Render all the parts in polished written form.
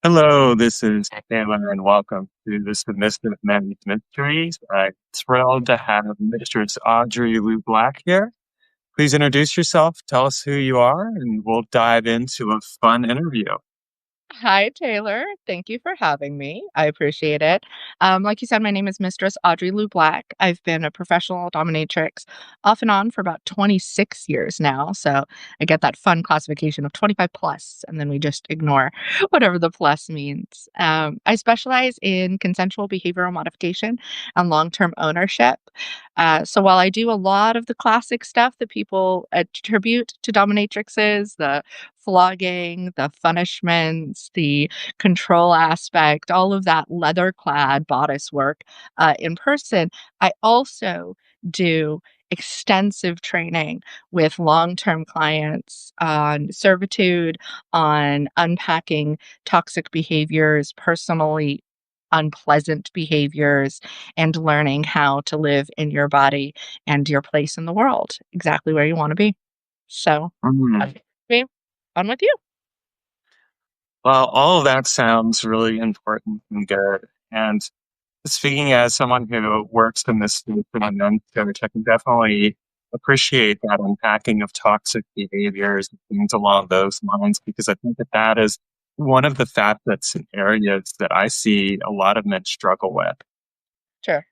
Hello, this is Taylor, and welcome to the Submissive Men's Mysteries. I'm thrilled to have Mistress Audrey Lu Black here. Please introduce yourself, tell us who you are, and we'll dive into a fun interview. Hi, Taylor. Thank you for having me. I appreciate it. Like you said, my name is Mistress Audrey Lu Black. I've been a professional dominatrix off and on for about 26 years now. So I get that fun classification of 25 plus, and then we just ignore whatever the plus means. I specialize in consensual behavioral modification and long term ownership. So while I do a lot of the classic stuff that people attribute to dominatrixes, the flogging, the punishments, the control aspect, all of that leather-clad bodice work, in person. I also do extensive training with long-term clients on servitude, on unpacking toxic behaviors, personally unpleasant behaviors, and learning how to live in your body and your place in the world, exactly where you wanna be. So, Mhm. that's me. On with you. Well, all of that sounds really important and good. And speaking as someone who works in this space in a men's coach, I can definitely appreciate that unpacking of toxic behaviors and things along those lines, because I think that that is one of the facets and areas that I see a lot of men struggle with. Sure.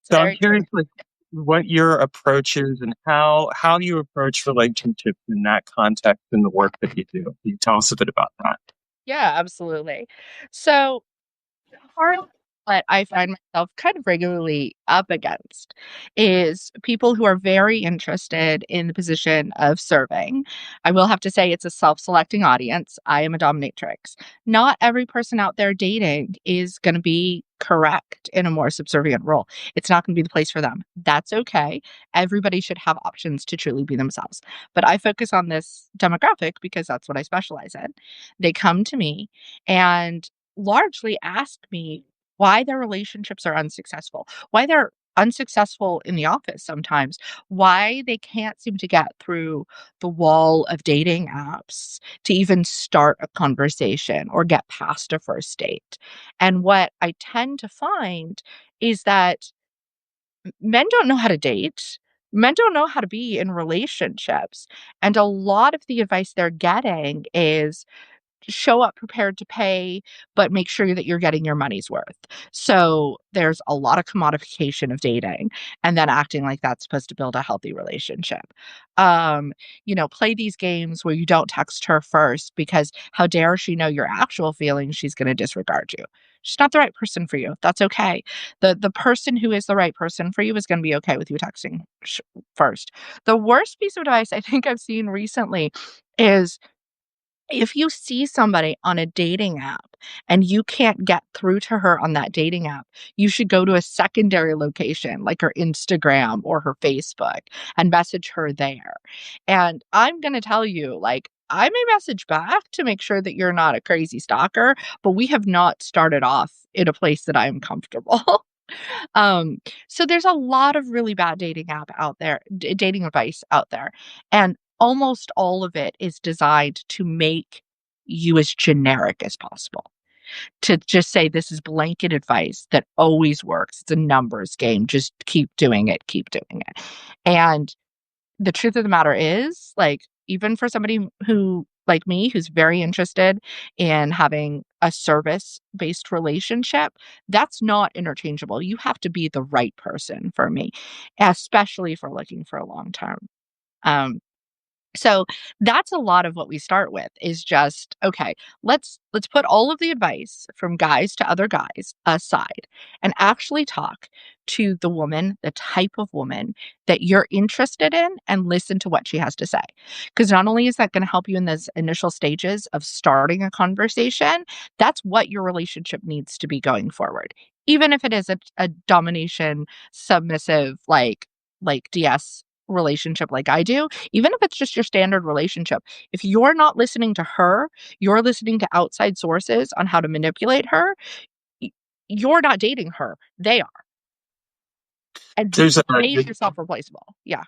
It's So I'm very curious, true. like, what your approach is and how you approach relationships in that context in the work that you do. Can you tell us a bit about that? Yeah, absolutely. So, part of what I find myself kind of regularly up against is people who are very interested in the position of serving. I will have to say it's a self-selecting audience. I am a dominatrix. Not every person out there dating is gonna be correct in a more subservient role. It's not gonna be the place for them. That's okay. Everybody should have options to truly be themselves. But I focus on this demographic because that's what I specialize in. They come to me and largely ask me why their relationships are unsuccessful, why they're unsuccessful in the office sometimes, why they can't seem to get through the wall of dating apps to even start a conversation or get past a first date. And what I tend to find is that men don't know how to date. Men don't know how to be in relationships. And a lot of the advice they're getting is show up prepared to pay, but make sure that you're getting your money's worth. So there's a lot of commodification of dating and then acting like that's supposed to build a healthy relationship. Um, play these games where you don't text her first because how dare she know your actual feelings? She's going to disregard you. She's not the right person for you. That's okay. The person who is the right person for you is going to be okay with you texting first. The worst piece of advice I think I've seen recently is if you see somebody on a dating app and you can't get through to her on that dating app, you should go to a secondary location like her Instagram or her Facebook and message her there. And I'm going to tell you, like, I may message back to make sure that you're not a crazy stalker, but we have not started off in a place that I'm comfortable. um, so there's a lot of really bad dating app out there, dating advice out there. And almost all of it is designed to make you as generic as possible. To just say this is blanket advice that always works. It's a numbers game. Just keep doing it, keep doing it. And the truth of the matter is, like, even for somebody who like me, who's very interested in having a service-based relationship, that's not interchangeable. You have to be the right person for me, especially if we're looking for a long term. Um, so that's a lot of what we start with is just, okay, let's put all of the advice from guys to other guys aside and actually talk to the woman, the type of woman that you're interested in and listen to what she has to say. Because not only is that going to help you in those initial stages of starting a conversation, that's what your relationship needs to be going forward. Even if it is a domination, submissive, like DS relationship like I do, even if it's just your standard relationship, if you're not listening to her, you're listening to outside sources on how to manipulate her, y you're not dating her, they are, and There's a make yourself replaceable. Yeah.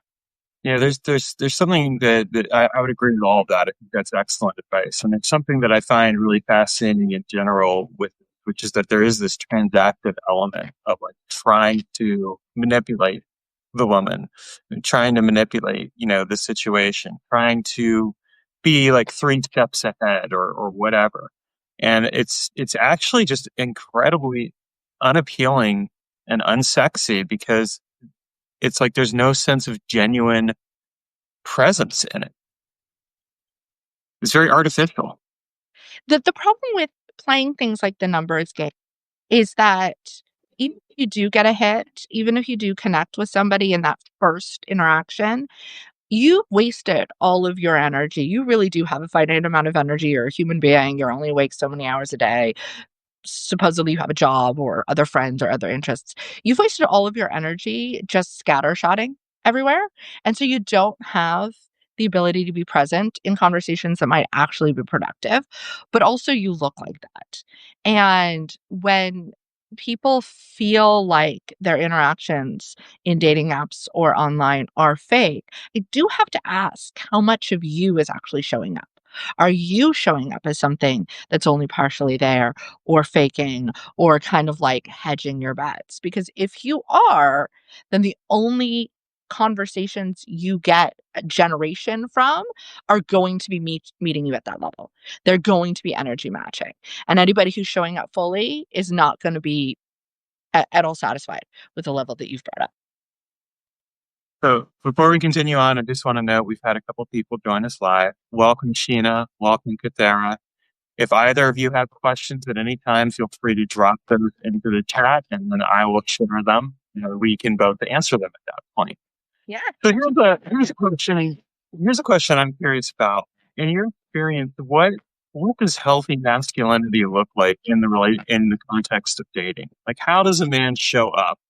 There's something that I would agree with all of that. I think that's excellent advice, and it's something that I find really fascinating in general with, which is that there is this transactive element of like trying to manipulate the woman, trying to manipulate, the situation, trying to be like three steps ahead or whatever. And it's actually just incredibly unappealing and unsexy because it's like there's no sense of genuine presence in it. It's very artificial. The problem with playing things like the numbers game is that even if you do get a hit, even if you do connect with somebody in that first interaction, you wasted all of your energy. You really do have a finite amount of energy. You're a human being. You're only awake so many hours a day. Supposedly you have a job or other friends or other interests. You've wasted all of your energy just scattershotting everywhere. And so you don't have the ability to be present in conversations that might actually be productive, but also you look like that. And when people feel like their interactions in dating apps or online are fake, I do have to ask how much of you is actually showing up. Are you showing up as something that's only partially there or faking or kind of like hedging your bets? Because if you are, then the only conversations you get a generation from are going to be meeting you at that level. They're going to be energy matching. And anybody who's showing up fully is not going to be at all satisfied with the level that you've brought up. So before we continue on, I just want to note we've had a couple people join us live. Welcome, Sheena. Welcome, Kathara. If either of you have questions at any time, feel free to drop them into the chat and then I will share them. We can both answer them at that point. Yeah. So here's a question I'm curious about. In your experience, what does healthy masculinity look like in the context of dating? Like how does a man show up?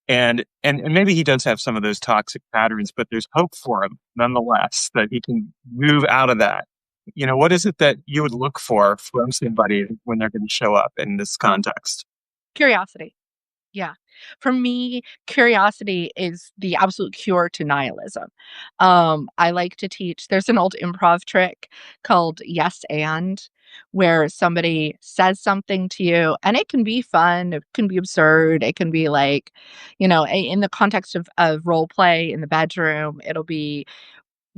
And maybe he does have some of those toxic patterns, but there's hope for him nonetheless that he can move out of that. What is it that you would look for from somebody when they're going to show up in this context? Curiosity. Yeah. For me, curiosity is the absolute cure to nihilism. I like to teach there's an old improv trick called yes and, where somebody says something to you and it can be fun, it can be absurd, it can be like, in the context of role play in the bedroom, it'll be,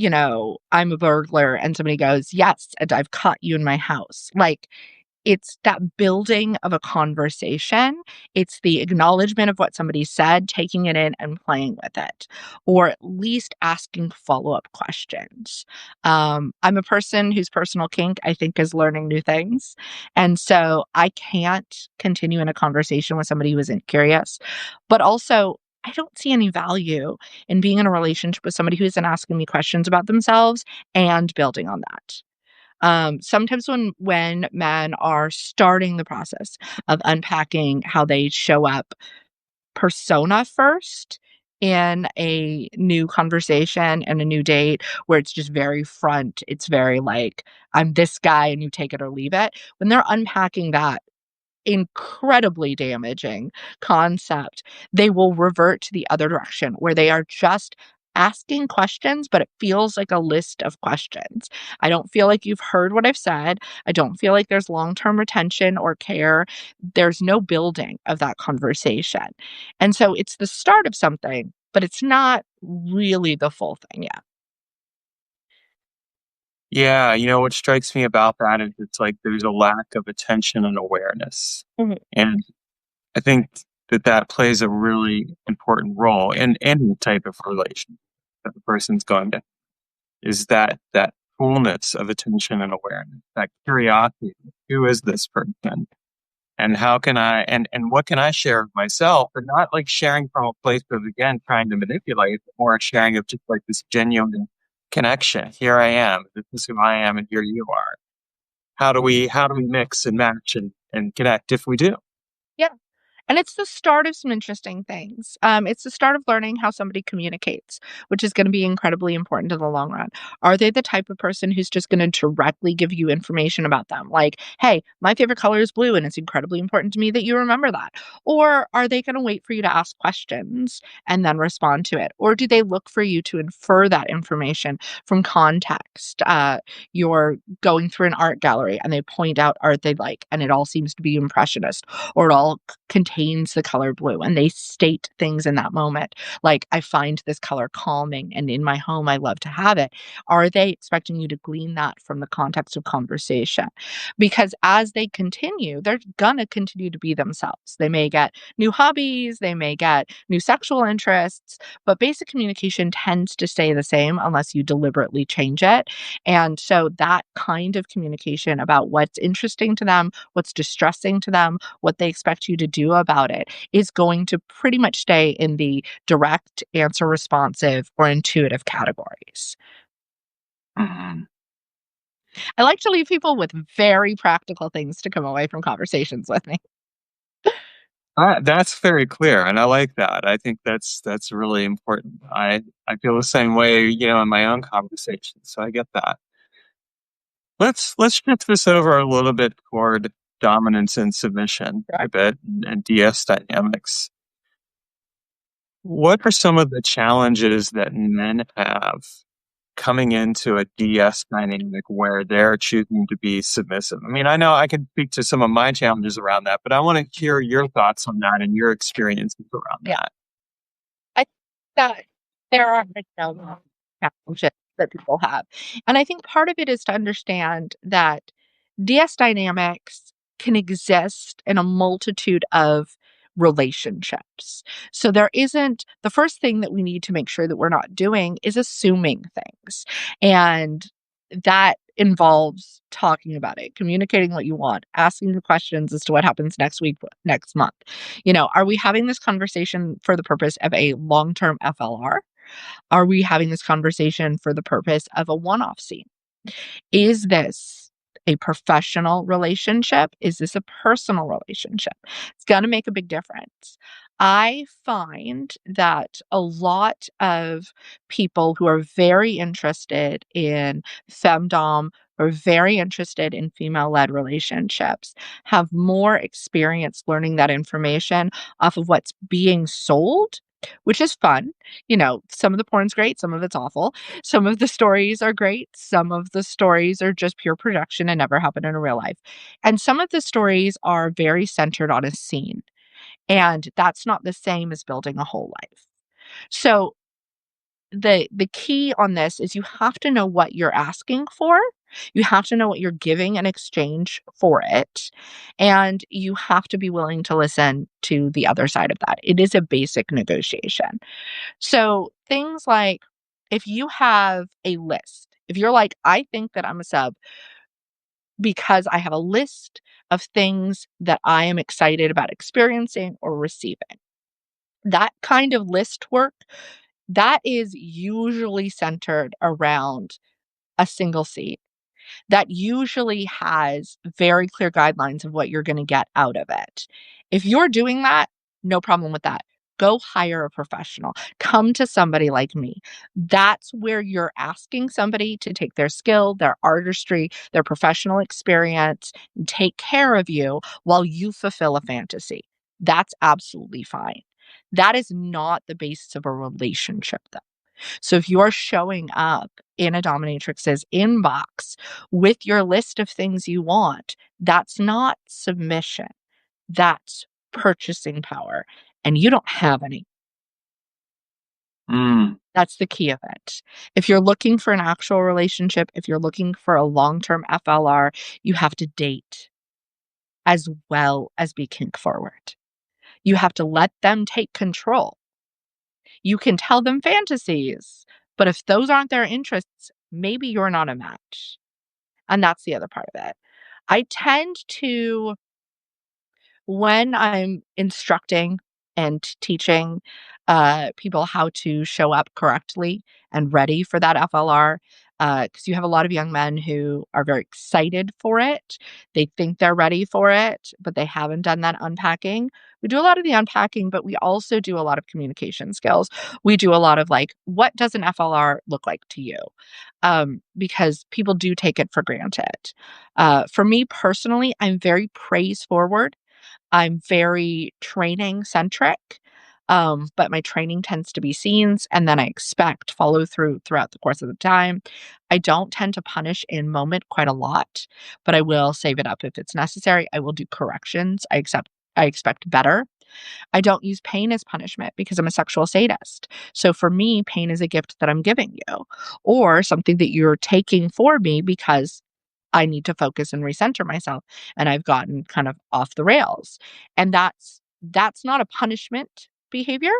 I'm a burglar and somebody goes, "Yes, and I've caught you in my house." Like it's that building of a conversation. It's the acknowledgement of what somebody said, taking it in and playing with it, or at least asking follow-up questions. I'm a person whose personal kink, I think, is learning new things. And so I can't continue in a conversation with somebody who isn't curious. But also, I don't see any value in being in a relationship with somebody who isn't asking me questions about themselves and building on that. Sometimes when men are starting the process of unpacking how they show up persona first in a new conversation and a new date where it's just very front, it's very like, I'm this guy and you take it or leave it. When they're unpacking that incredibly damaging concept, they will revert to the other direction where they are just asking questions, but it feels like a list of questions. I don't feel like you've heard what I've said. I don't feel like there's long term retention or care. There's no building of that conversation. And so it's the start of something, but it's not really the full thing yet. Yeah, what strikes me about that is it's like there's a lack of attention and awareness. Mhm. And I think that plays a really important role in any type of relation that the person's going to is that fullness of attention and awareness, that curiosity. Who is this person? And how can I and what can I share of myself? But not like sharing from a place of again trying to manipulate, but more sharing of just like this genuine connection. Here I am. This is who I am, and here you are. How do we mix and match and connect if we do? Yeah. And it's the start of some interesting things. It's the start of learning how somebody communicates, which is going to be incredibly important in the long run. Are they the type of person who's just going to directly give you information about them? Like, hey, my favorite color is blue, and it's incredibly important to me that you remember that. Or are they going to wait for you to ask questions and then respond to it? Or do they look for you to infer that information from context? You're going through an art gallery and they point out art they like, and it all seems to be impressionist, or it all contains the color blue, and they state things in that moment like, I find this color calming, and in my home I love to have it. Are they expecting you to glean that from the context of conversation? Because as they continue, they're gonna continue to be themselves. They may get new hobbies, they may get new sexual interests, but basic communication tends to stay the same unless you deliberately change it. And so that kind of communication about what's interesting to them, what's distressing to them, what they expect you to do about it is going to pretty much stay in the direct, answer responsive, or intuitive categories. Mhm. I like to leave people with very practical things to come away from conversations with me. That's very clear, and I like that. I think that's really important. I feel the same way, in my own conversations, so I get that. Let's shift this over a little bit toward dominance and submission Right. a bit and DS dynamics. What are some of the challenges that men have coming into a DS dynamic where they're choosing to be submissive? I mean, I know I can speak to some of my challenges around that, but I want to hear your thoughts on that and your experiences around Yeah. that. I think that there are no challenges that people have. And I think part of it is to understand that DS dynamics can exist in a multitude of relationships. So there isn't the first thing that we need to make sure that we're not doing is assuming things. And that involves talking about it, communicating what you want, asking the questions as to what happens next week, next month. Are we having this conversation for the purpose of a long-term FLR? Are we having this conversation for the purpose of a one-off scene? Is this a professional relationship? Is this a personal relationship? It's gonna make a big difference. I find that a lot of people who are very interested in femdom or very interested in female-led relationships have more experience learning that information off of what's being sold, which is fun. Some of the porn's great, some of it's awful. Some of the stories are great. Some of the stories are just pure production and never happen in real life. And some of the stories are very centered on a scene. And that's not the same as building a whole life. So the key on this is you have to know what you're asking for. You have to know what you're giving in exchange for it. And you have to be willing to listen to the other side of that. It is a basic negotiation. So things like if you have a list, if you're like, I think that I'm a sub because I have a list of things that I am excited about experiencing or receiving. That kind of list work, that is usually centered around a single seat that usually has very clear guidelines of what you're gonna get out of it. If you're doing that, no problem with that. Go hire a professional. Come to somebody like me. That's where you're asking somebody to take their skill, their artistry, their professional experience, and take care of you while you fulfill a fantasy. That's absolutely fine. That is not the basis of a relationship, though. So if you're showing up in a dominatrix's inbox with your list of things you want, that's not submission. That's purchasing power. And you don't have any. Mm, That's the key of it. If you're looking for an actual relationship, if you're looking for a long-term FLR, you have to date as well as be kink forward. You have to let them take control. You can tell them fantasies, but if those aren't their interests, maybe you're not a match. And that's the other part of it. I tend to, when I'm instructing and teaching, people how to show up correctly and ready for that FLR. Because you have a lot of young men who are very excited for it. They think they're ready for it, but they haven't done that unpacking. We do a lot of the unpacking, but we also do a lot of communication skills. We do a lot of like, what does an FLR look like to you? Because people do take it for granted. For me personally, I'm very praise forward. I'm very training centric, but my training tends to be scenes, and then I expect follow through throughout the course of the time. I don't tend to punish in moment quite a lot, but I will save it up if it's necessary. I will do corrections. I expect better. I don't use pain as punishment because I'm a sexual sadist. So for me, pain is a gift that I'm giving you, or something that you're taking for me because I need to focus and recenter myself, and I've gotten kind of off the rails. And that's not a punishment behavior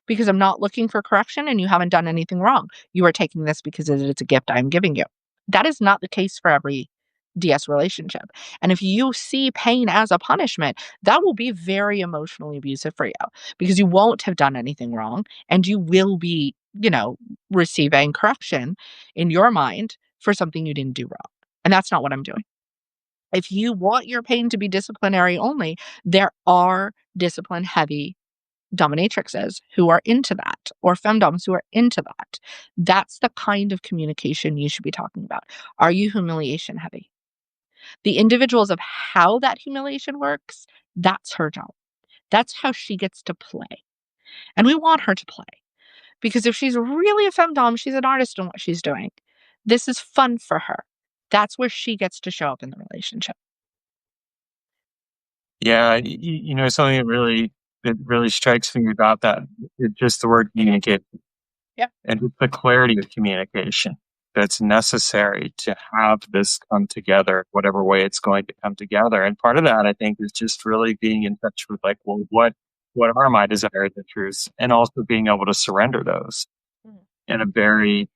because I'm not looking for correction and you haven't done anything wrong. You are taking this because it is a gift I'm giving you. That is not the case for every DS relationship. And if you see pain as a punishment, that will be very emotionally abusive for you because you won't have done anything wrong and you will be, receiving correction in your mind for something you didn't do wrong. And that's not what I'm doing. If you want your pain to be disciplinary only, there are discipline heavy dominatrixes who are into that, or femdoms who are into that. That's the kind of communication you should be talking about. Are you humiliation heavy? The individuals of how that humiliation works, that's her job. That's how she gets to play. And we want her to play. Because if she's really a femdom, she's an artist in what she's doing. This is fun for her. That's where she gets to show up in the relationship. Yeah, something that really strikes me about that is just the word communicate Yeah. and just the clarity of communication that's necessary to have this come together, whatever way it's going to come together. And part of that, I think, is just really being in touch with like, well, what are my desires and truths, and also being able to surrender those Mm. in a very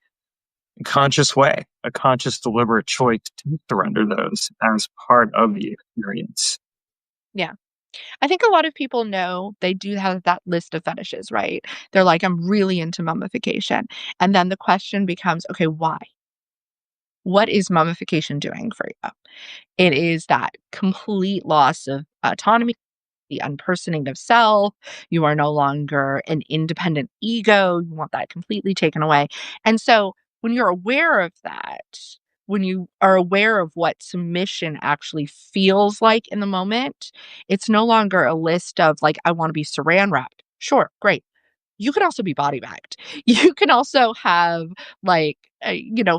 conscious way, a conscious, deliberate choice to surrender those as part of the experience. Yeah. I think a lot of people know they do have that list of fetishes, right? They're like, I'm really into mummification. And then the question becomes, okay, why? What is mummification doing for you? It is that complete loss of autonomy, the unpersoning of self. You are no longer an independent ego. You want that completely taken away. And so when you're aware of that, when you are aware of what submission actually feels like in the moment, it's no longer a list of like, I want to be saran wrapped. Sure, great. You can also be body bagged. You can also have like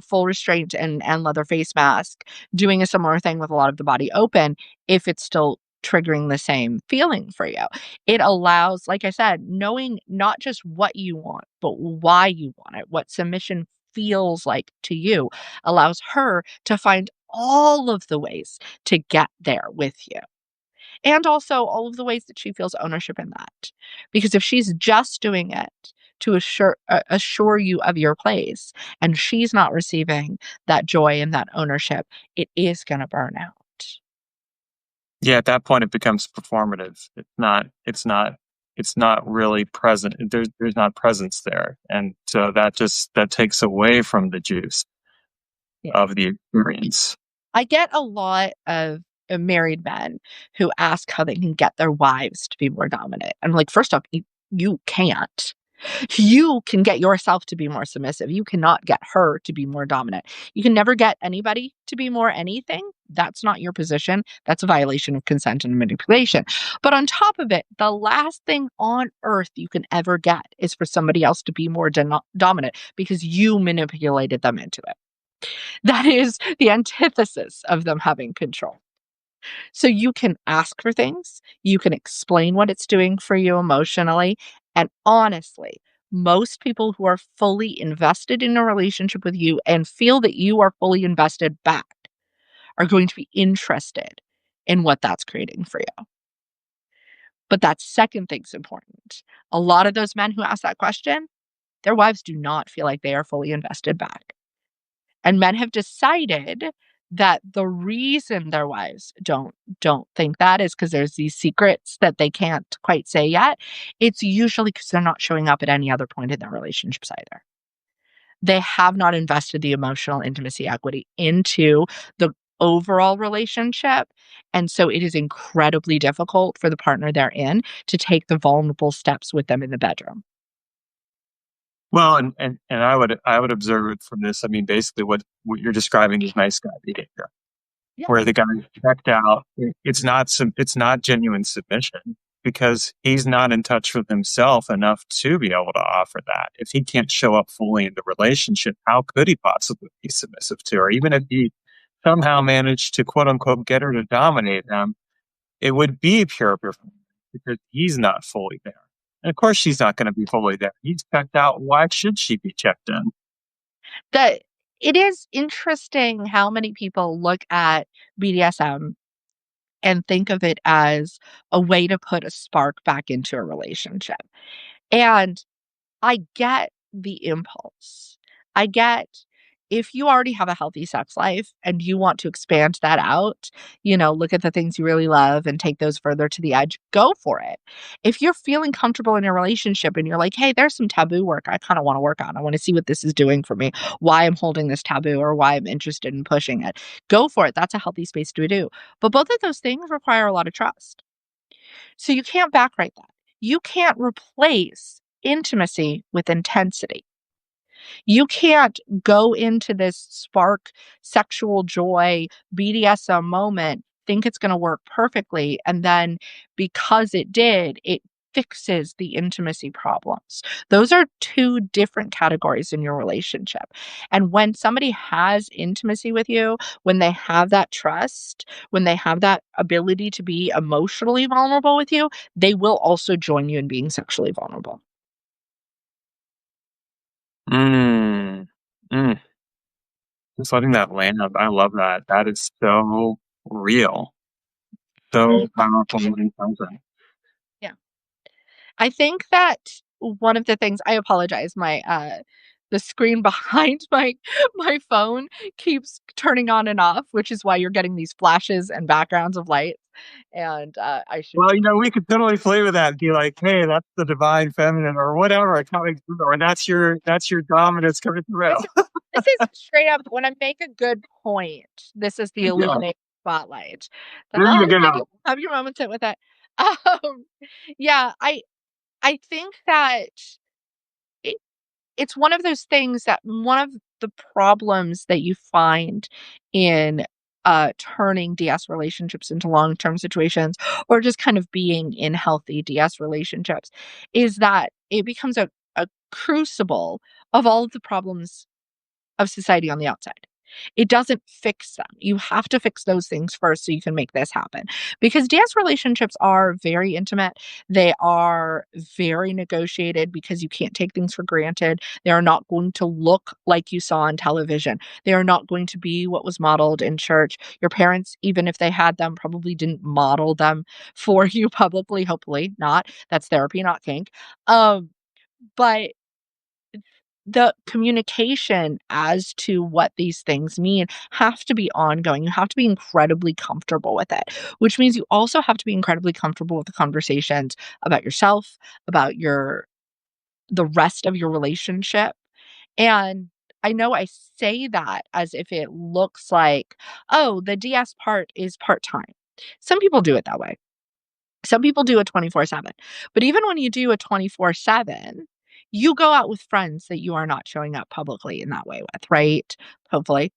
full restraint and leather face mask, doing a similar thing with a lot of the body open if it's still triggering the same feeling for you. It allows, like I said, knowing not just what you want, but why you want it, what submission feels like to you, allows her to find all of the ways to get there with you. And also all of the ways that she feels ownership in that. Because if she's just doing it to assure you of your place and she's not receiving that joy and that ownership, it is going to burn out. Yeah, at that point it becomes performative. It's not really present. There's not presence there. And so that takes away from the juice Yeah. of the experience. I get a lot of married men who ask how they can get their wives to be more dominant. I'm like, first off, you can't. You can get yourself to be more submissive. You cannot get her to be more dominant. You can never get anybody to be more anything. That's not your position. That's a violation of consent and manipulation. But on top of it, the last thing on earth you can ever get is for somebody else to be more dominant because you manipulated them into it. That is the antithesis of them having control. So you can ask for things, you can explain what it's doing for you emotionally, and honestly, most people who are fully invested in a relationship with you and feel that you are fully invested back are going to be interested in what that's creating for you. But that second thing's important. A lot of those men who ask that question, their wives do not feel like they are fully invested back. And men have decided that the reason their wives don't think that is because there's these secrets that they can't quite say yet. It's usually because 'cause they're not showing up at any other point in their relationships either. They have not invested the emotional intimacy equity into the overall relationship, and so it is incredibly difficult for the partner they're in to take the vulnerable steps with them in the bedroom. Well, and I would observe it from this. I mean, basically, what you're describing is nice guy behavior, Yeah. where the guy is checked out. It's not genuine submission because he's not in touch with himself enough to be able to offer that. If he can't show up fully in the relationship, how could he possibly be submissive to her? Even if he somehow managed to quote unquote get her to dominate him, it would be pure performance because he's not fully there. And of course, she's not going to be fully there. He's checked out. Why should she be checked in? That it is interesting how many people look at BDSM and think of it as a way to put a spark back into a relationship. And I get the impulse. I get if you already have a healthy sex life and you want to expand that out, look at the things you really love and take those further to the edge, go for it. If you're feeling comfortable in your relationship and you're like, hey, there's some taboo work I kind of want to work on. I want to see what this is doing for me, why I'm holding this taboo or why I'm interested in pushing it. Go for it. That's a healthy space to do. But both of those things require a lot of trust. So you can't backwrite that. You can't replace intimacy with intensity. You can't go into this spark sexual joy BDSM moment, think it's going to work perfectly. And then because it did, it fixes the intimacy problems. Those are two different categories in your relationship. And when somebody has intimacy with you, when they have that trust, when they have that ability to be emotionally vulnerable with you, they will also join you in being sexually vulnerable. Mm, mm. Just letting that land. I love that. That is so real, so powerful and present. Yeah. I think that one of the things I apologize, the screen behind my phone keeps turning on and off, which is why you're getting these flashes and backgrounds of lights, and, I should Well, we could totally play with that and be like, "Hey, that's the divine feminine," or whatever coming through, or that's your dominance coming through. this is this is straight up when I make a good point, this is the Yeah, illuminating spotlight. Like, there "Oh, you yeah, go. have your moment, sit with it." Um, yeah, I think that it it's one of those things that one of the problems that you find in turning DS relationships into long-term situations or just kind of being in healthy DS relationships is that it becomes a crucible of all of the problems of society on the outside. It doesn't fix them. You have to fix those things first so you can make this happen. Because dance relationships are very intimate. They are very negotiated because you can't take things for granted. They are not going to look like you saw on television. They are not going to be what was modeled in church. Your parents, even if they had them, probably didn't model them for you publicly, hopefully not. That's therapy, not kink. But the communication as to what these things mean have to be ongoing. You have to be incredibly comfortable with it, which means you also have to be incredibly comfortable with the conversations about yourself, about the rest of your relationship. And I know I say that as if it looks like, oh, the DS part is part-time. Some people do it that way. Some people do it 24/7. But even when you do a 24/7, you go out with friends that you are not showing up publicly in that way with, right? Hopefully.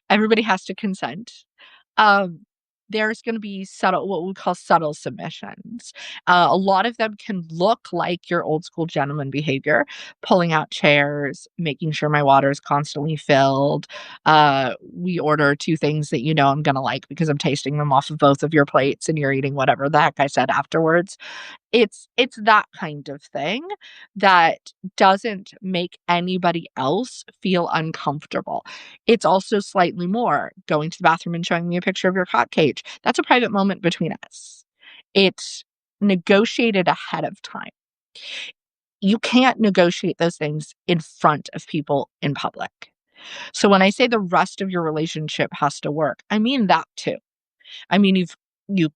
Everybody has to consent. Um, there's gonna be subtle what we call subtle submissions. A lot of them can look like your old school gentleman behavior, pulling out chairs, making sure my water is constantly filled. We order 2 things that you know I'm gonna like because I'm tasting them off of both of your plates and you're eating whatever the heck I said afterwards. It's that kind of thing that doesn't make anybody else feel uncomfortable. It's also slightly more going to the bathroom and showing me a picture of your cock cage. That's a private moment between us. It's negotiated ahead of time. You can't negotiate those things in front of people in public. So when I say the rest of your relationship has to work, I mean that too. I mean, you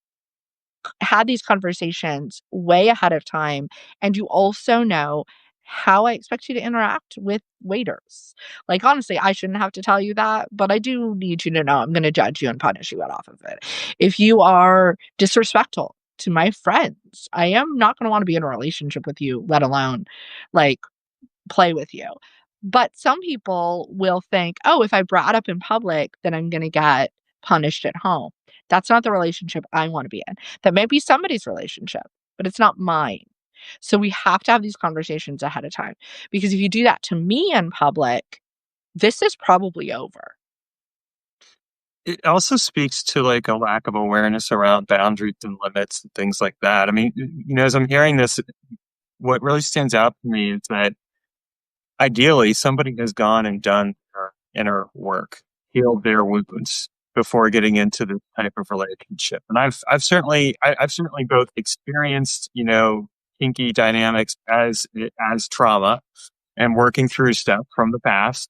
had these conversations way ahead of time, and you also know how I expect you to interact with waiters. Like, honestly, I shouldn't have to tell you that, but I do need you to know I'm gonna judge you and punish you off of it. If you are disrespectful to my friends, I am not gonna wanna be in a relationship with you, let alone, like, play with you. But some people will think, "Oh, if I brought up in public, then I'm gonna get punished at home." That's not the relationship I wanna be in. That may be somebody's relationship, but it's not mine. So we have to have these conversations ahead of time, because if you do that to me in public, this is probably over. It also speaks to like a lack of awareness around boundaries and limits and things like that. I mean, as I'm hearing this, what really stands out to me is that ideally somebody has gone and done their inner work, healed their wounds before getting into this type of relationship. And I've certainly both experienced, kinky dynamics as trauma and working through stuff from the past,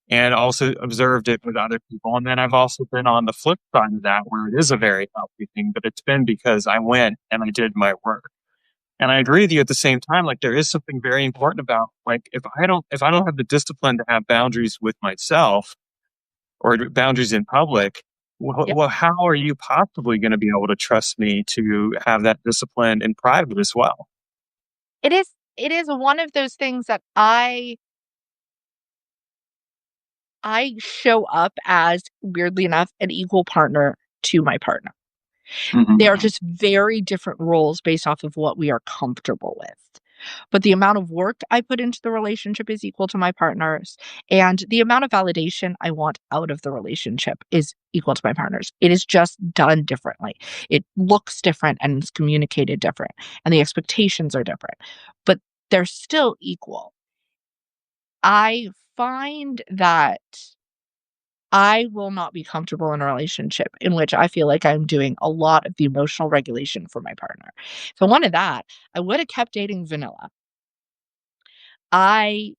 and also observed it with other people. And then I've also been on the flip side of that where it is a very healthy thing, but it's been because I went and I did my work. And I agree with you at the same time, like there is something very important about like if I don't have the discipline to have boundaries with myself or boundaries in public, Yep. well, how are you possibly going to be able to trust me to have that discipline in private as well? It is one of those things that I show up as, weirdly enough, an equal partner to my partner. They are Mhm. just very different roles based off of what we are comfortable with. But the amount of work I put into the relationship is equal to my partner's, and the amount of validation I want out of the relationship is equal to my partner's. It is just done differently. It looks different and it's communicated different, and the expectations are different, but they're still equal. I find that I will not be comfortable in a relationship in which I feel like I'm doing a lot of the emotional regulation for my partner. If I wanted that, I would have kept dating vanilla. I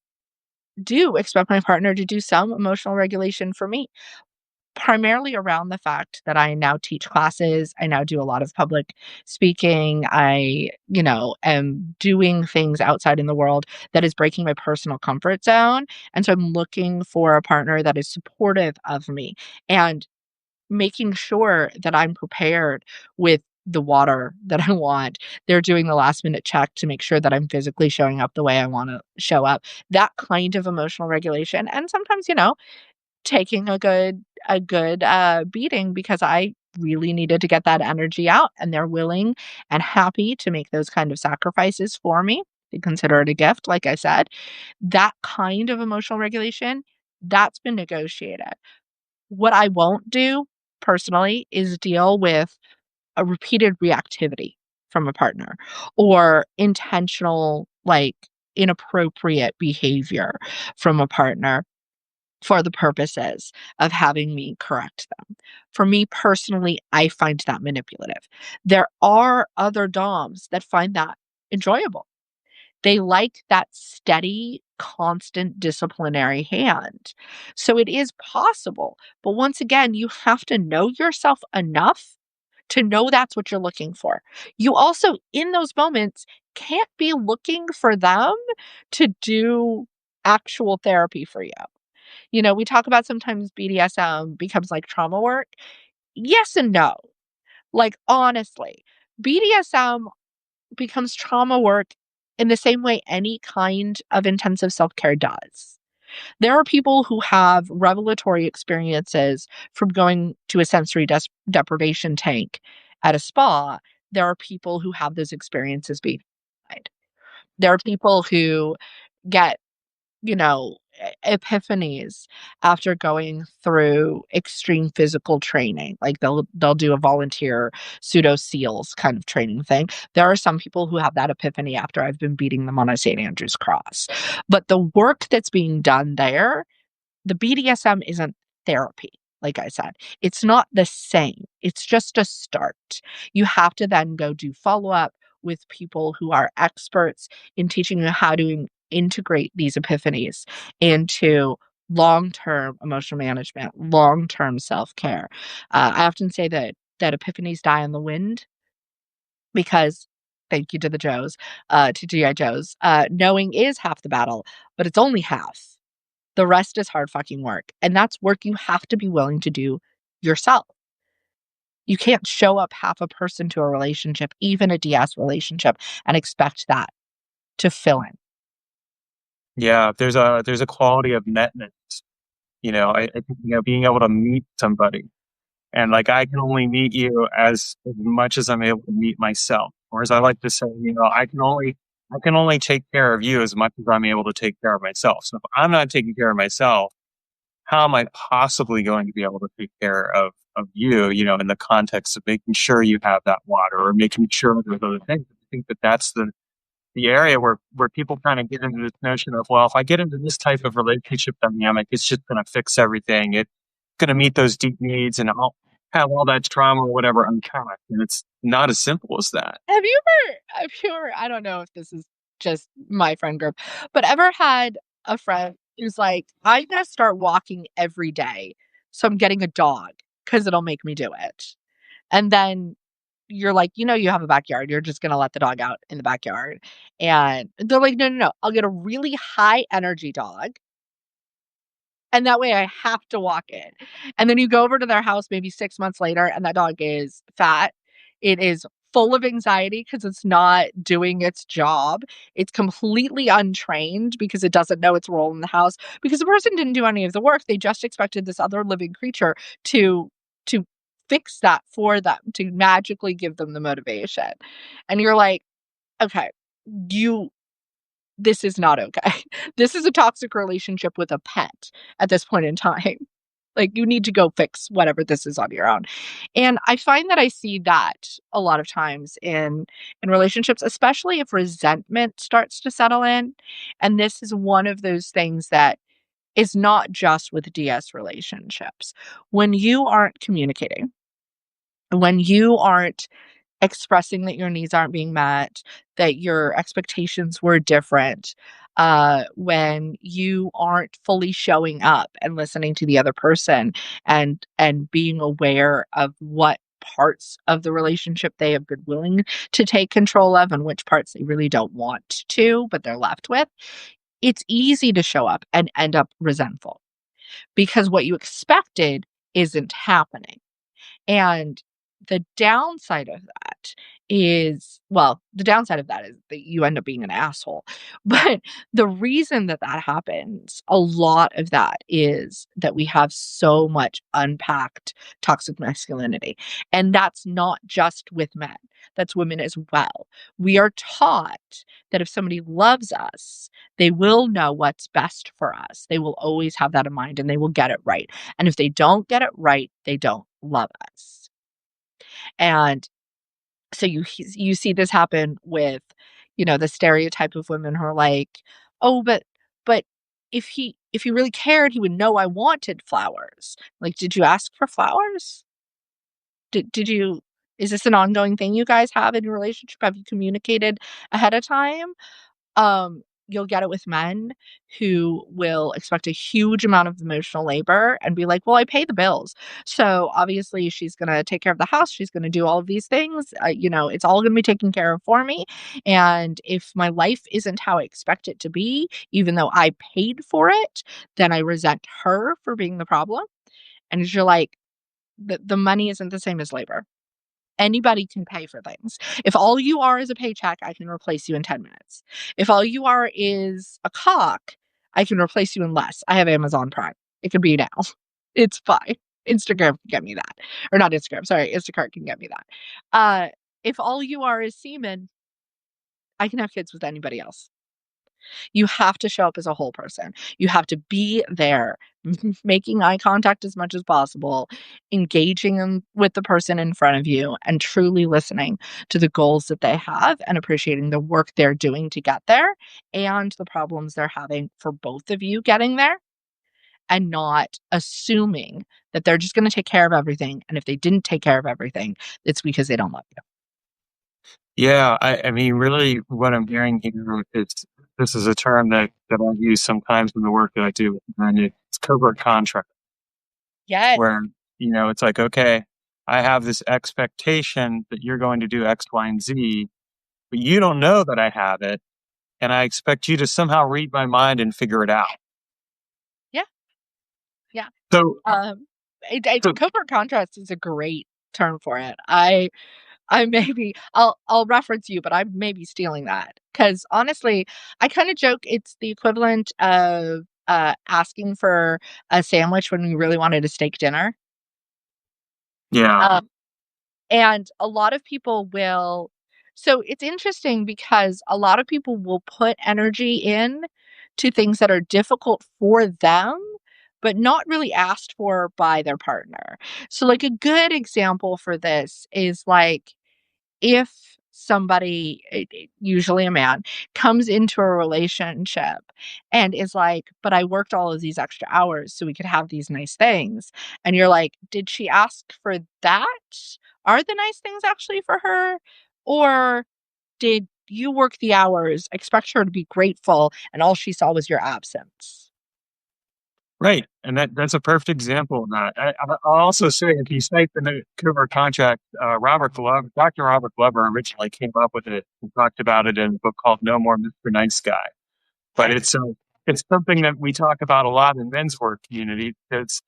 do expect my partner to do some emotional regulation for me, primarily around the fact that I now teach classes. I now do a lot of public speaking. I, am doing things outside in the world that is breaking my personal comfort zone. And so I'm looking for a partner that is supportive of me and making sure that I'm prepared with the water that I want. They're doing the last minute check to make sure that I'm physically showing up the way I want to show up. That kind of emotional regulation. And sometimes, taking a good beating because I really needed to get that energy out, and they're willing and happy to make those kind of sacrifices for me. They consider it a gift, like I said. That kind of emotional regulation, that's been negotiated. What I won't do personally is deal with a repeated reactivity from a partner or intentional, like, inappropriate behavior from a partner for the purposes of having me correct them. For me personally, I find that manipulative. There are other DOMs that find that enjoyable. They like that steady, constant disciplinary hand. So it is possible. But once again, you have to know yourself enough to know that's what you're looking for. You also, in those moments, can't be looking for them to do actual therapy for you. We talk about sometimes BDSM becomes like trauma work. Yes and no. Like, honestly, BDSM becomes trauma work in the same way any kind of intensive self-care does. There are people who have revelatory experiences from going to a sensory deprivation tank at a spa. There are people who have those experiences being denied. There are people who get, epiphanies after going through extreme physical training. Like they'll do a volunteer pseudo SEALs kind of training thing. There are some people who have that epiphany after I've been beating them on a St. Andrew's cross. But the work that's being done there, the BDSM isn't therapy. Like I said, it's not the same. It's just a start. You have to then go do follow up with people who are experts in teaching you how to integrate these epiphanies into long-term emotional management, long-term self-care. I often say that epiphanies die in the wind because thank you to the Joes, to GI Joes. Knowing is half the battle, but it's only half. The rest is hard fucking work, and that's work you have to be willing to do yourself. You can't show up half a person to a relationship, even a DS relationship, and expect that to fill in. Yeah, there's a quality of netness. I think, being able to meet somebody, and like I can only meet you as much as I'm able to meet myself. Or as I like to say, I can only take care of you as much as I'm able to take care of myself. So if I'm not taking care of myself, how am I possibly going to be able to take care of you, in the context of making sure you have that water or making sure there's other things. I think that that's the area where people kind of get into this notion of, well, if I get into this type of relationship dynamic, it's just going to fix everything. It's going to meet those deep needs, and I'll have all that trauma or whatever unpacked. And it's not as simple as that. Have you ever, I don't know if this is just my friend group, but ever had a friend who's like, "I'm gonna start walking every day, so I'm getting a dog because 'cause it'll make me do it." And then you're like, you have a backyard, you're just gonna let the dog out in the backyard. And they're like, "No, no, no, I'll get a really high energy dog, and that way I have to walk it." And then you go over to their house maybe 6 months later, and that dog is fat. It is full of anxiety because it's not doing its job. It's completely untrained because it doesn't know its role in the house, because the person didn't do any of the work. They just expected this other living creature to fix that for them, to magically give them the motivation. And you're like, "Okay, you this is not okay. This is a toxic relationship with a pet at this point in time. Like, you need to go fix whatever this is on your own." And I find that I see that a lot of times in relationships, especially if resentment starts to settle in. And this is one of those things that is not just with DS relationships. When you aren't communicating, when you aren't expressing that your needs aren't being met, that your expectations were different, when you aren't fully showing up and listening to the other person, and being aware of what parts of the relationship they have been willing to take control of and which parts they really don't want to, but they're left with, it's easy to show up and end up resentful because what you expected isn't happening. And the downside of that the downside of that is that you end up being an asshole. But the reason that that happens, a lot of that is that we have so much unpacked toxic masculinity. And that's not just with men, that's women as well. We are taught that if somebody loves us, they will know what's best for us. They will always have that in mind and they will get it right. And if they don't get it right, they don't love us. And so you see this happen with, the stereotype of women who are like, "Oh, but if he really cared, he would know I wanted flowers." Like, did you ask for flowers? Did you Is this an ongoing thing you guys have in your relationship? Have you communicated ahead of time? You'll get it with men who will expect a huge amount of emotional labor and be like, "Well, I pay the bills. So obviously she's going to take care of the house. She's going to do all of these things. It's all going to be taken care of for me. And if my life isn't how I expect it to be, even though I paid for it, then I resent her for being the problem." And you're like, the money isn't the same as labor. Anybody can pay for things. If all you are is a paycheck, I can replace you in 10 minutes. If all you are is a cock, I can replace you in less. I have Amazon Prime. It could be now. It's fine. Instagram can get me that. Or not Instagram, sorry, Instacart can get me that. If all you are is semen, I can have kids with anybody else. You have to show up as a whole person. You have to be there, making eye contact as much as possible, engaging with the person in front of you, and truly listening to the goals that they have and appreciating the work they're doing to get there and the problems they're having for both of you getting there, and not assuming that they're just going to take care of everything. And if they didn't take care of everything, it's because they don't love you. Yeah, I mean, really, what I'm hearing here is this is a term that I use sometimes in the work that I do, and it's covert contract Yes. where, it's like, okay, I have this expectation that you're going to do X, Y, and Z, but you don't know that I have it. And I expect you to somehow read my mind and figure it out. Yeah. Yeah. So, Um, so covert contrast is a great term for it. I maybe I'll reference you, but I may be stealing that because honestly, I kind of joke it's the equivalent of asking for a sandwich when we really wanted a steak dinner. yeah, Um, and a lot of people will. So it's interesting because a lot of people will put energy in to things that are difficult for them, but not really asked for by their partner. So, like, a good example for this is like if somebody, usually a man, comes into a relationship and is like, "But I worked all of these extra hours so we could have these nice things." And you're like, "Did she ask for that? Are the nice things actually for her? Or did you work the hours, expect her to be grateful, and all she saw was your absence?" right. And that's a perfect example of that. I'll also say, if you cite the covert contract, Dr. Robert Glover originally came up with it and talked about it in a book called No More Mr. Nice Guy. But it's something that we talk about a lot in men's work community. It's,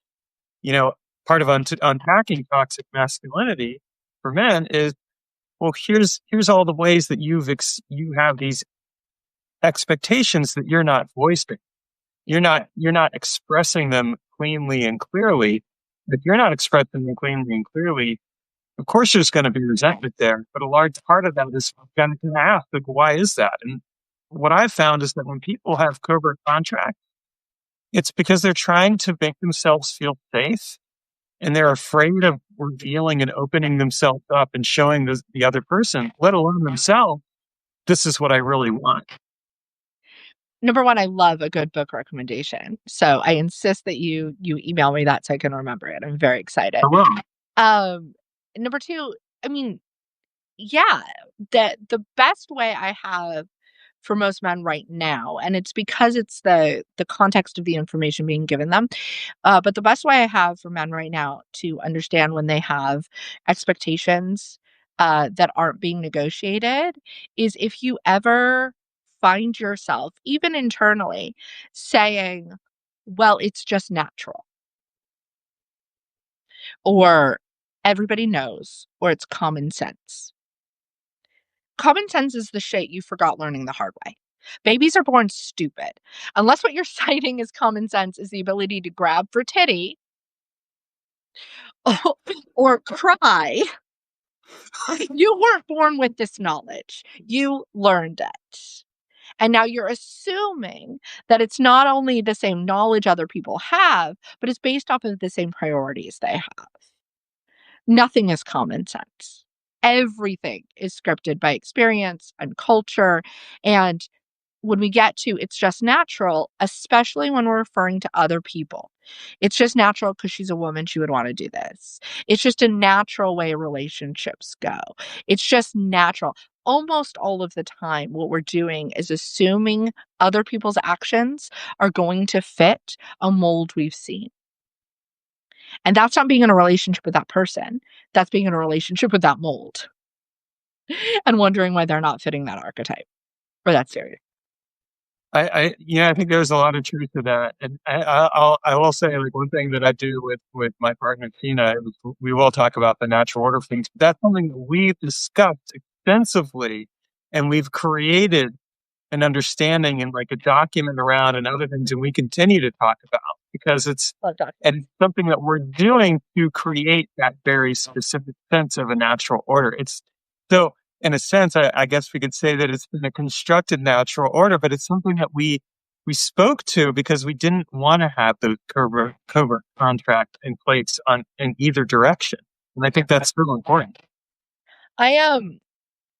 you know, part of unpacking toxic masculinity for men is, well, here's all the ways that you have these expectations that you're not voicing. You're not expressing them cleanly and clearly. If you're not expressing them cleanly and clearly, of course there's going to be resentment there. But a large part of that is going to ask, like, why is that? And what I've found is that when people have covert contracts, it's because they're trying to make themselves feel safe, and they're afraid of revealing and opening themselves up and showing the other person, let alone themselves, this is what I really want. Number 1, I love a good book recommendation, so I insist that you email me that so I can remember it. I'm very excited. Hello. Um, Number 2, I mean, yeah, the best way I have for most men right now, and it's because it's the context of the information being given them, but the best way I have for men right now to understand when they have expectations, that aren't being negotiated is if you ever find yourself, even internally, saying, "Well, it's just natural," or "Everybody knows," or "It's common sense." Common sense is the shit you forgot learning the hard way. Babies are born stupid. Unless what you're citing as common sense is the ability to grab for titty or cry, you weren't born with this knowledge. You learned it. And now you're assuming that it's not only the same knowledge other people have, but it's based off of the same priorities they have. Nothing is common sense. Everything is scripted by experience and culture. And when we get to it's just natural, especially when we're referring to other people, it's just natural because she's a woman, she would want to do this. It's just a natural way relationships go. It's just natural. Almost all of the time, what we're doing is assuming other people's actions are going to fit a mold we've seen. And that's not being in a relationship with that person. That's being in a relationship with that mold and wondering why they're not fitting that archetype or that stereotype. I think there's a lot of truth to that, and I will say, like, one thing that I do with my partner Tina, we will talk about the natural order of things. That's something that we've discussed extensively, and we've created an understanding and, like, a document around and other things, and we continue to talk about because Love talking. it's something that we're doing to create that very specific sense of a natural order. It's so, in a sense, I guess we could say that it's been a constructed natural order, but it's something that we spoke to because we didn't want to have the covert contract in place in either direction, and I think that's really important. I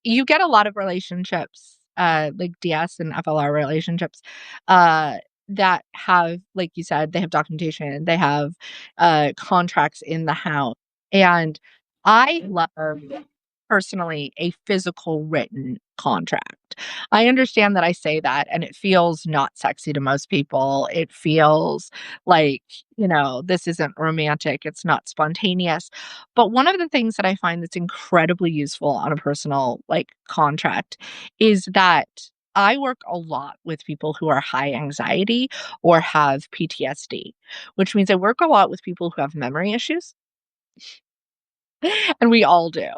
You get a lot of relationships, like DS and FLR relationships, that have, like you said, they have documentation, they have, contracts in the house, and I love, personally, a physical written contract. I understand that I say that and it feels not sexy to most people. It feels like, this isn't romantic, it's not spontaneous. But one of the things that I find that's incredibly useful on a personal like contract is that I work a lot with people who are high anxiety or have PTSD, which means I work a lot with people who have memory issues. And we all do.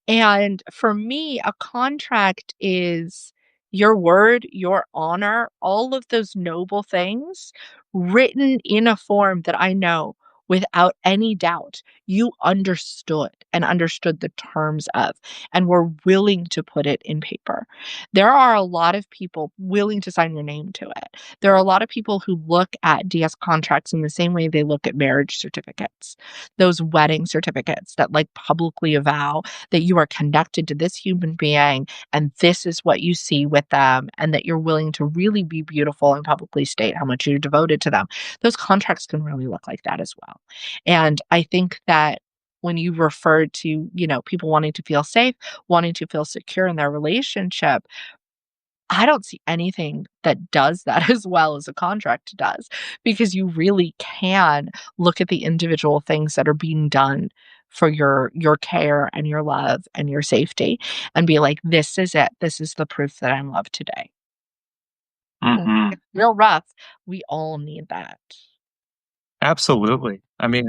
And for me, a contract is your word, your honor, all of those noble things written in a form that I know without any doubt you understood and understood the terms of and were willing to put it in paper. There are a lot of people willing to sign your name to it. There are a lot of people who look at DS contracts in the same way they look at marriage certificates, those wedding certificates that like publicly avow that you are connected to this human being and this is what you see with them and that you're willing to really be beautiful and publicly state how much you're devoted to them. Those contracts can really look like that as well. And I think that when you refer to, people wanting to feel safe, wanting to feel secure in their relationship, I don't see anything that does that as well as a contract does, because you really can look at the individual things that are being done for your care and your love and your safety and be like, "This is it. This is the proof that I'm loved today." And Hmm. it's real rough. We all need that. Absolutely. I mean,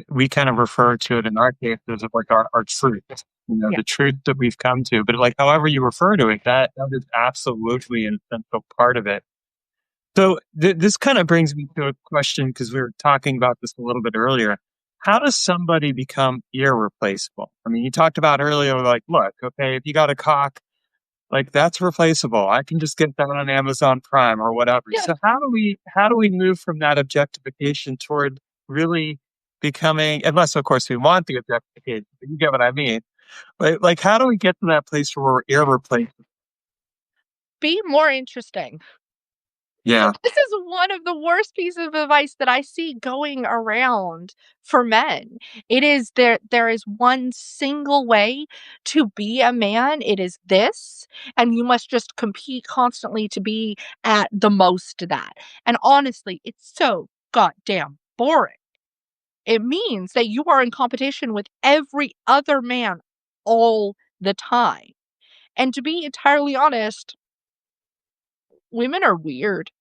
we kind of refer to it in our case as like our truth, Yeah. the truth that we've come to. But like, however you refer to it, that is absolutely an essential part of it. So this kind of brings me to a question because we were talking about this a little bit earlier. How does somebody become irreplaceable? I mean, you talked about earlier, like, look, okay, if you got a cock, like that's replaceable. I can just get that on Amazon Prime or whatever. Yeah. So how do we move from that objectification toward really becoming, unless of course we want the objectification, but you get what I mean. But like how do we get to that place where we're irreplaceable? Be more interesting. Yeah. This is one of the worst pieces of advice that I see going around for men. It is there is one single way to be a man. It is this, and you must just compete constantly to be at the most to that. And honestly, it's so goddamn boring. It means that you are in competition with every other man all the time. And to be entirely honest, women are weird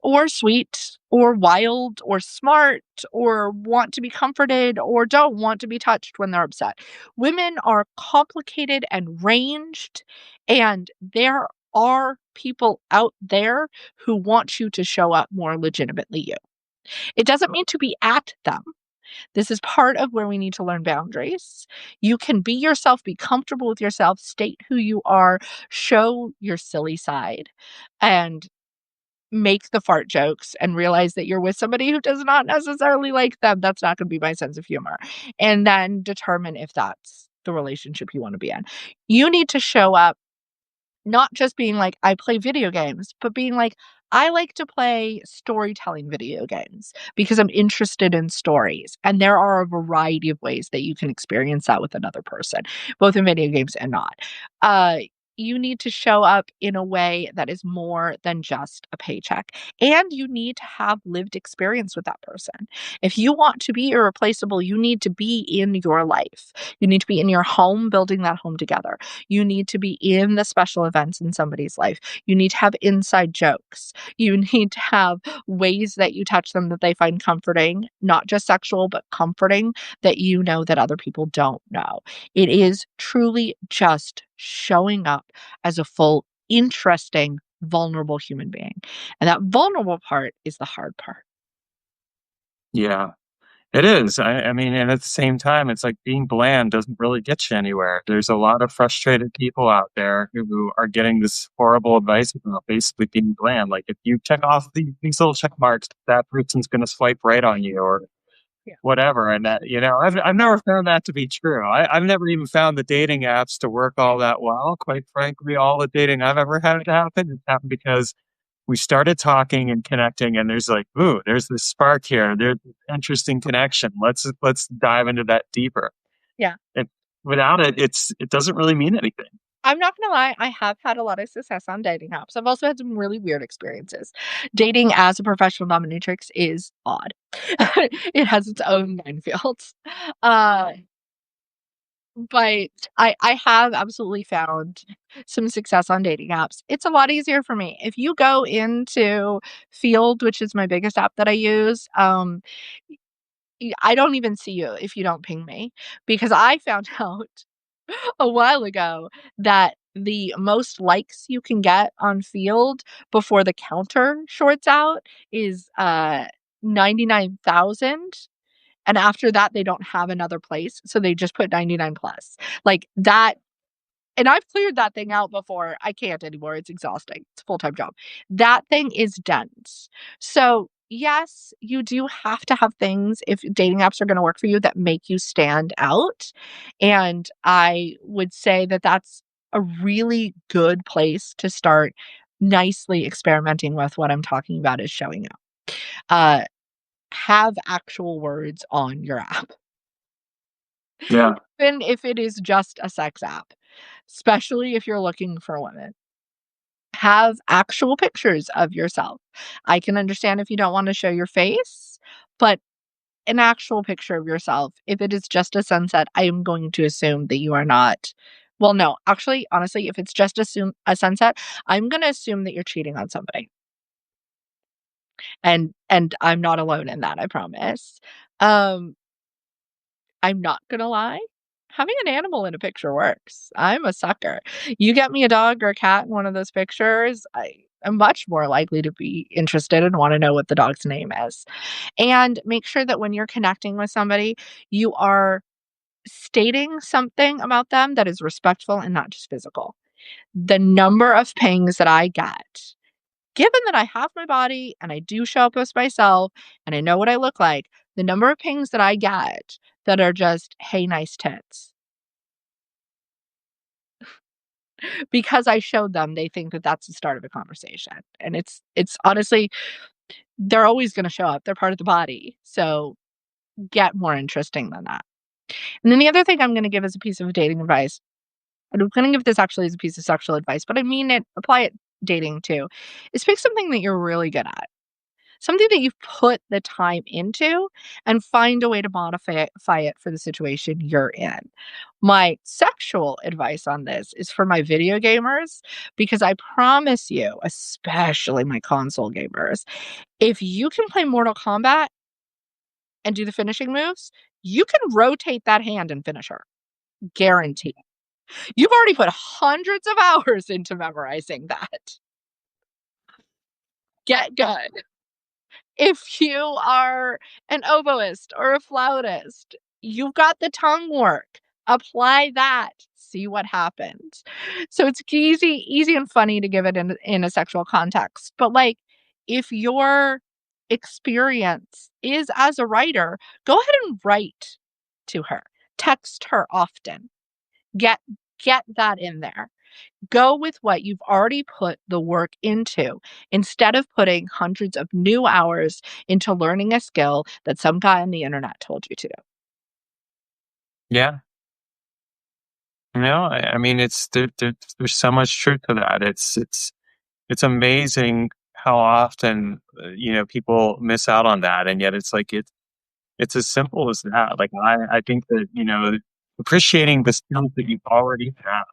or sweet or wild or smart or want to be comforted or don't want to be touched when they're upset. Women are complicated and ranged, and there are people out there who want you to show up more legitimately you. It doesn't mean to be at them. This is part of where we need to learn boundaries. You can be yourself, be comfortable with yourself, state who you are, show your silly side, and make the fart jokes and realize that you're with somebody who does not necessarily like them. That's not gonna be my sense of humor. And then determine if that's the relationship you wanna be in. You need to show up not just being like, "I play video games," but being like, "I like to play storytelling video games because I'm interested in stories." And there are a variety of ways that you can experience that with another person, both in video games and not. Uh, you need to show up in a way that is more than just a paycheck, and you need to have lived experience with that person. If you want to be irreplaceable, you need to be in your life. You need to be in your home, building that home together. You need to be in the special events in somebody's life. You need to have inside jokes. You need to have ways that you touch them that they find comforting, not just sexual, but comforting, that you know that other people don't know. It is truly just showing up as a full, interesting, vulnerable human being. And that vulnerable part is the hard part. Yeah. It is. I mean, and at the same time, it's like being bland doesn't really get you anywhere. There's a lot of frustrated people out there who are getting this horrible advice about basically being bland. Like if you check off these little check marks, that person's going to swipe right on you or Yeah. whatever. And that, I've never found that to be true. I've never even found the dating apps to work all that well. Quite frankly, all the dating I've ever had to happen, it's happened because we started talking and connecting and there's like, ooh, there's this spark here. There's this interesting connection. Let's dive into that deeper. Yeah. And without it, it doesn't really mean anything. I'm not gonna lie, I have had a lot of success on dating apps. I've also had some really weird experiences. Dating as a professional dominatrix is odd. It has its own minefields. Uh, but I have absolutely found some success on dating apps. It's a lot easier for me. If you go into Field, which is my biggest app that I use, I don't even see you if you don't ping me, because I found out a while ago that the most likes you can get on Field before the counter shorts out is 99,000, and after that they don't have another place, so they just put 99 plus. Like that, and I've cleared that thing out before. I can't anymore. It's exhausting. It's a full-time job. That thing is dense. So, yes, you do have to have things if dating apps are gonna work for you that make you stand out, and I would say that that's a really good place to start nicely experimenting with what I'm talking about is showing up. Uh, have actual words on your app, Yeah. even if it is just a sex app, especially if you're looking for women. Have actual pictures of yourself. I can understand if you don't wanna show your face, but an actual picture of yourself. If it is just a sunset, I am going to assume that you are not, well, no, actually, honestly, if it's just a sunset, I'm gonna assume that you're cheating on somebody, and I'm not alone in that, I promise. Um, I'm not gonna lie, having an animal in a picture works. I'm a sucker. You get me a dog or a cat in one of those pictures, I am much more likely to be interested and wanna know what the dog's name is. And make sure that when you're connecting with somebody, you are stating something about them that is respectful and not just physical. The number of pings that I get, given that I have my body and I do show up as myself and I know what I look like, the number of pings that I get that are just, "Hey, nice tits." Because I showed them, they think that that's the start of a conversation. And it's honestly, they're always gonna show up. They're part of the body. So get more interesting than that. And then the other thing I'm gonna give as a piece of dating advice, and I'm gonna give this actually as a piece of sexual advice, but I mean it, apply it dating too, is pick something that you're really good at. Something that you've put the time into and find a way to modify it for the situation you're in. My sexual advice on this is for my video gamers, because I promise you, especially my console gamers, if you can play Mortal Kombat and do the finishing moves, you can rotate that hand and finish her. Guaranteed. You've already put hundreds of hours into memorizing that. Get good. If you are an oboist or a flautist, you've got the tongue work. Apply that. See what happens. So it's easy and funny to give it in a sexual context. But like, if your experience is as a writer, go ahead and write to her. Text her often. Get get that in there. Go with what you've already put the work into instead of putting hundreds of new hours into learning a skill that some guy on the internet told you to. Yeah. I mean, there's so much truth to that. It's amazing how often, people miss out on that, and yet it's like it's as simple as that. Like, I think that, appreciating the skills that you've already have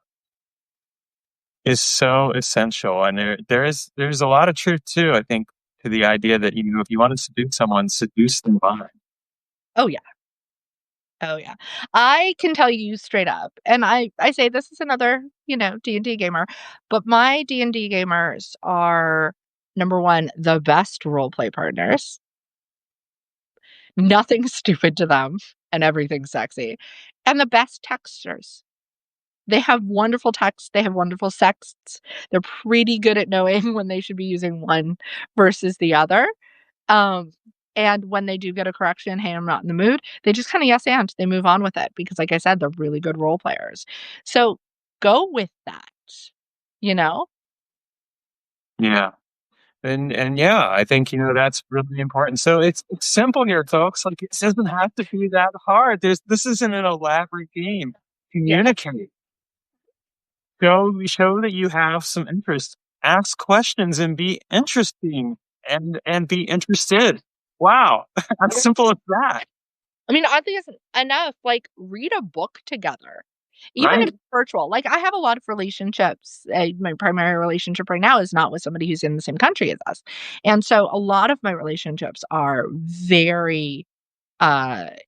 is so essential, and there's a lot of truth too, I think, to the idea that, if you want to seduce someone, seduce them by. Oh yeah. Oh yeah. I can tell you straight up, and I say this is another, D&D gamer, but my D&D gamers are number 1, the best role play partners. Nothing's stupid to them and everything's sexy. And the best texters. They have wonderful texts, they have wonderful sexts. They're pretty good at knowing when they should be using one versus the other. Um, and when they do get a correction, "Hey, I'm not in the mood," they just kinda yes and, they move on with it because like I said, they're really good role players. So, go with that, you know? Yeah. And yeah, I think, that's really important. So it's simple here, folks. Like, it doesn't have to be that hard. This isn't an elaborate game. Yeah. Communicate. show that you have some interest. Ask questions and be interesting and be interested. Wow, as simple as that, I mean, oddly as enough, like, read a book together, even if right? it's virtual. Like, I have a lot of relationships. My primary relationship right now is not with somebody who's in the same country as us. And so a lot of my relationships are very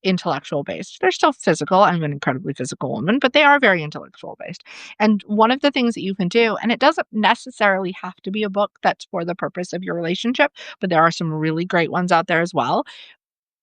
intellectual based. They're still physical. I'm an incredibly physical woman, but they are very intellectual based. And one of the things that you can do, and it doesn't necessarily have to be a book that's for the purpose of your relationship, but there are some really great ones out there as well.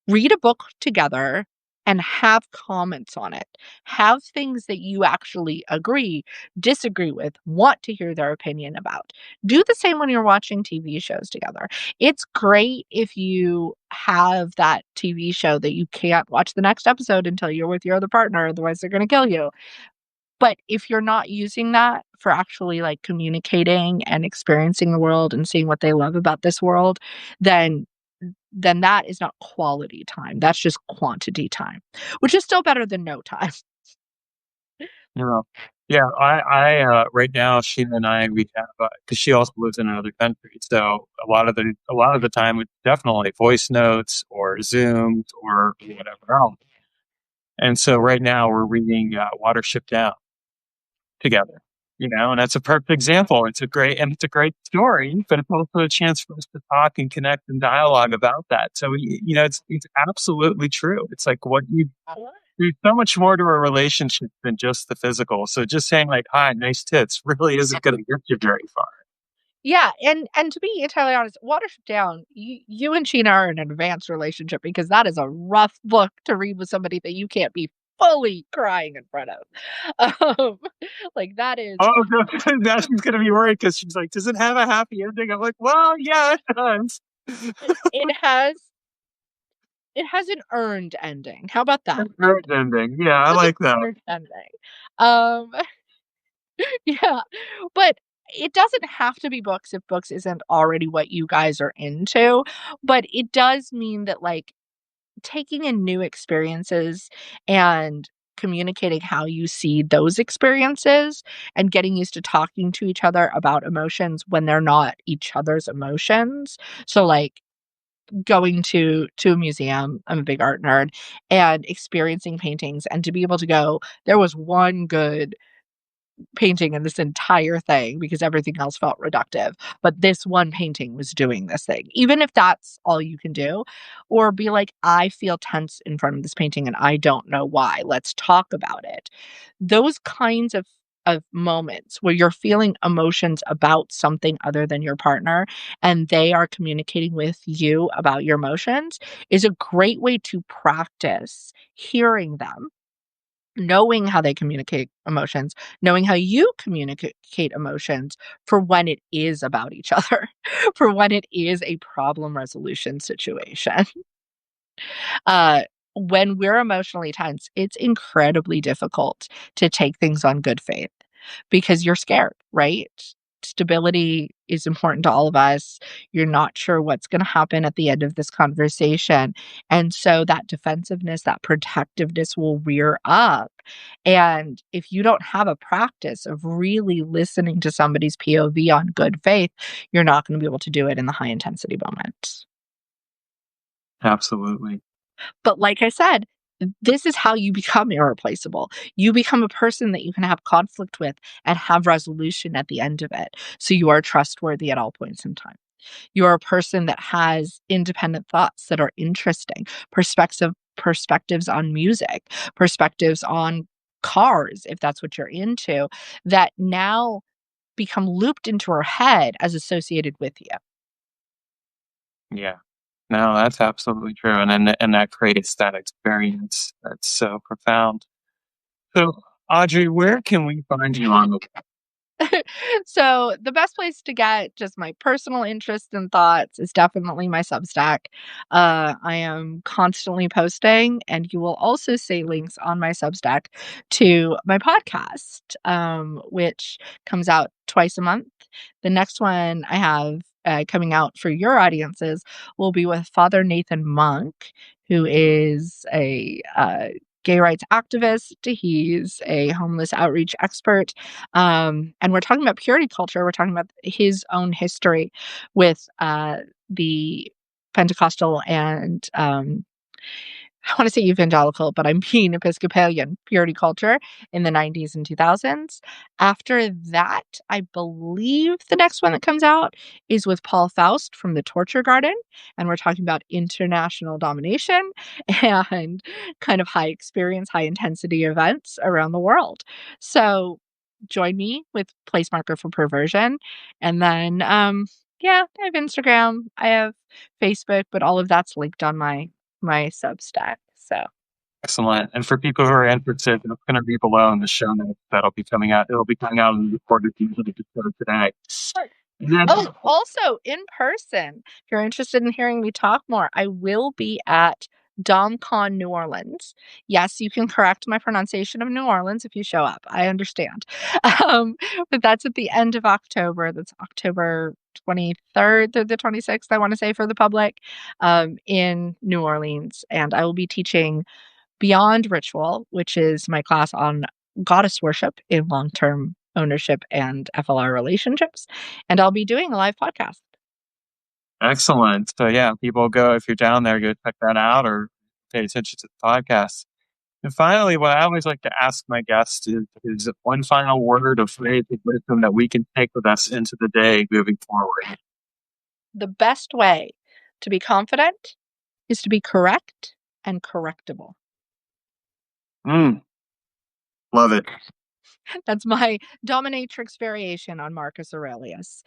Read a book together and have comments on it. Have things that you actually agree, disagree with, want to hear their opinion about. Do the same when you're watching TV shows together. It's great if you have that TV show that you can't watch the next episode until you're with your other partner, otherwise they're going to kill you. But if you're not using that for actually, like, communicating and experiencing the world and seeing what they love about this world, then that is not quality time. That's just quantity time, which is still better than no time. You know, yeah, right now, Sheena and I, we have, because she also lives in another country, so a lot of the time, it's definitely voice notes or Zooms or whatever else. And so right now we're reading Watership Down together, and that's a perfect example. It's a great story, but it's also a chance for us to talk and connect and dialogue about that. So, it's absolutely true. It's like there's so much more to a relationship than just the physical. So just saying like, "Hi, nice tits," really isn't going to get you very far. Yeah, and to be entirely honest, Watership Down, you and Sheena are in an advanced relationship because that is a rough book to read with somebody that you can't be fully crying in front of. Like, that is Oh, no, now she's going to be worried because she's like, "Does it have a happy ending?" I'm like, "Well, yeah, it does." it has an earned ending. How about that? An earned ending. Yeah, I It has an like that. earned ending. Um Yeah, but it doesn't have to be books if books isn't already what you guys are into, but it does mean that, like, taking in new experiences and communicating how you see those experiences and getting used to talking to each other about emotions when they're not each other's emotions. So, like, going to a museum, I'm a big art nerd, and experiencing paintings and to be able to go, "There was one good painting in this entire thing because everything else felt reductive. But this one painting was doing this thing." Even if that's all you can do, or be like, I feel tense in front of this painting and I don't know why. Let's talk about it. Those kinds of moments where you're feeling emotions about something other than your partner and they are communicating with you about your emotions is a great way to practice hearing them, knowing how they communicate emotions, knowing how you communicate emotions for when it is about each other, for when it is a problem resolution situation. Uh, when we're emotionally tense, it's incredibly difficult to take things on good faith because you're scared, right? Stability is important to all of us. You're not sure what's going to happen at the end of this conversation. And so that defensiveness, that protectiveness will rear up. And if you don't have a practice of really listening to somebody's POV on good faith, you're not going to be able to do it in the high intensity moment. Absolutely. But like I said, this is how you become irreplaceable. You become a person that you can have conflict with and have resolution at the end of it. So you are trustworthy at all points in time. You're a person that has independent thoughts that are interesting, perspectives on music, perspectives on cars, if that's what you're into, that now become looped into her head as associated with you. Yeah. No, that's absolutely true, and that creates that experience that's so profound. So, Audrey, where can we find you on the So the best place to get just my personal interests and thoughts is definitely my Substack. I am constantly posting, and you will also see links on my Substack to my podcast, which comes out twice a month. The next one I have coming out for your audiences will be with Father Nathan Monk, who is a gay rights activist. He's a homeless outreach expert. And we're talking about purity culture. We're talking about his own history with the Pentecostal and I want to say evangelical, but I mean Episcopalian purity culture in the 90s and 2000s. After that, I believe the next one that comes out is with Paul Faust from the Torture Garden. And we're talking about international domination and kind of high experience, high intensity events around the world. So join me with Place Marker for Perversion. And then, yeah, I have Instagram, I have Facebook, but all of that's linked on my Substack, so Excellent. And for people who are interested, it's going to be below in the show notes that'll be coming out. It'll be coming out in the recorded version of the episode today. sure. And then, Oh, also in person, if you're interested in hearing me talk more, I will be at DomCon New Orleans. Yes, you can correct my pronunciation of New Orleans if you show up. I understand. Um, but that's at the end of October. That's October 23rd through the 26th, I want to say, for the public, in New Orleans. And I will be teaching Beyond Ritual, which is my class on goddess worship in long-term ownership and FLR relationships, and I'll be doing a live podcast. excellent. So yeah, people go, if you're down there, go check that out or pay attention to the podcast. And finally, what I always like to ask my guests is one final word of phrase of wisdom that we can take with us into the day moving forward. The best way to be confident is to be correct and correctable. Love it. That's my dominatrix variation on Marcus Aurelius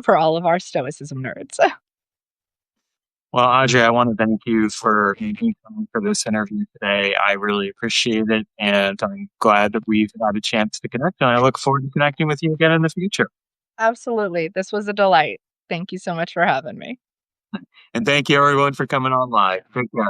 for all of our Stoicism nerds. Well, Audrey, I want to thank you for making time for this interview today. I really appreciate it, and I'm glad that we've had a chance to connect, and I look forward to connecting with you again in the future. Absolutely. This was a delight. Thank you so much for having me. And thank you, everyone, for coming on live. Take care.